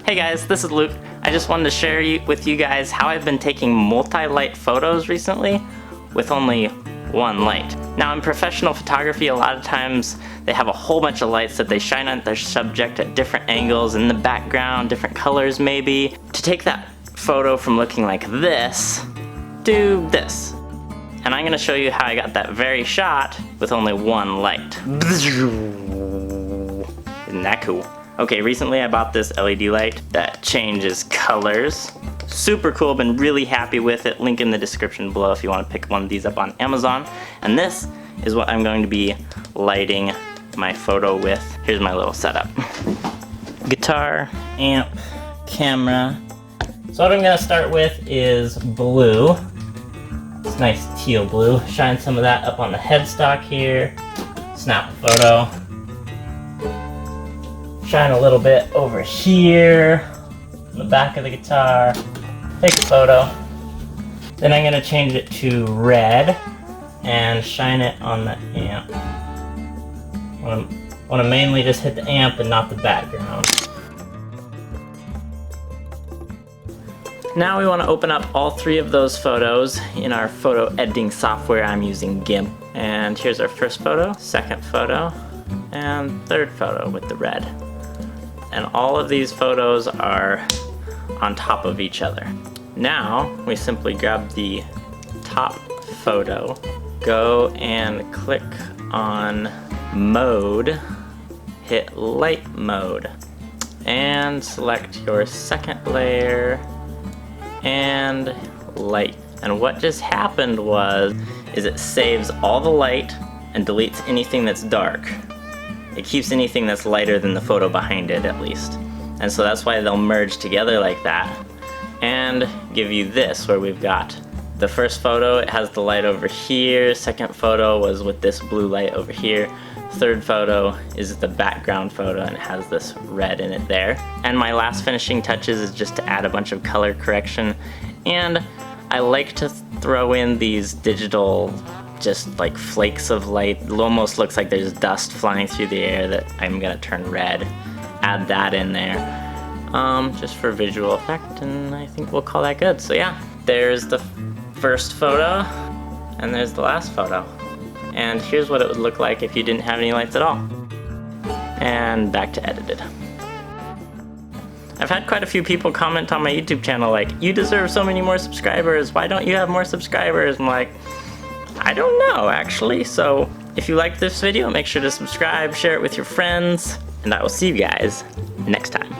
Hey guys, this is Luke. I just wanted to share with you guys how I've been taking multi-light photos recently with only one light. Now in professional photography, a lot of times they have a whole bunch of lights that they shine on their subject at different angles in the background, different colors maybe. To take that photo from looking like this, do this. And I'm going to show you how I got that very shot with only one light. Isn't that cool? Okay, recently I bought this LED light that changes colors. Super cool, been really happy with it. Link in the description below if you want to pick one of these up on Amazon. And this is what I'm going to be lighting my photo with. Here's my little setup. Guitar, amp, camera. So what I'm going to start with is blue. It's nice teal blue. Shine some of that up on the headstock here. Snap a photo. Shine a little bit over here on the back of the guitar. Take a photo. Then I'm going to change it to red and shine it on the amp. I want to mainly just hit the amp and not the background. Now we want to open up all three of those photos in our photo editing software. I'm using GIMP. And here's our first photo, second photo, and third photo with the red. And all of these photos are on top of each other. Now we simply grab the top photo, go and click on mode, hit light mode, and select your second layer and light. And what just happened is it saves all the light and deletes anything that's dark. It keeps anything that's lighter than the photo behind it, at least. And so that's why they'll merge together like that and give you this, where we've got the first photo, it has the light over here, second photo was with this blue light over here, third photo is the background photo and it has this red in it there. And my last finishing touches is just to add a bunch of color correction, and I like to throw in these digital just like flakes of light. It almost looks like there's dust flying through the air that I'm gonna turn red. Add that in there just for visual effect, and I think we'll call that good. So yeah, there's the first photo and there's the last photo. And here's what it would look like if you didn't have any lights at all. And back to edited. I've had quite a few people comment on my YouTube channel like, you deserve so many more subscribers, why don't you have more subscribers? I'm like, I don't know actually. So if you liked this video, make sure to subscribe, share it with your friends, and I will see you guys next time.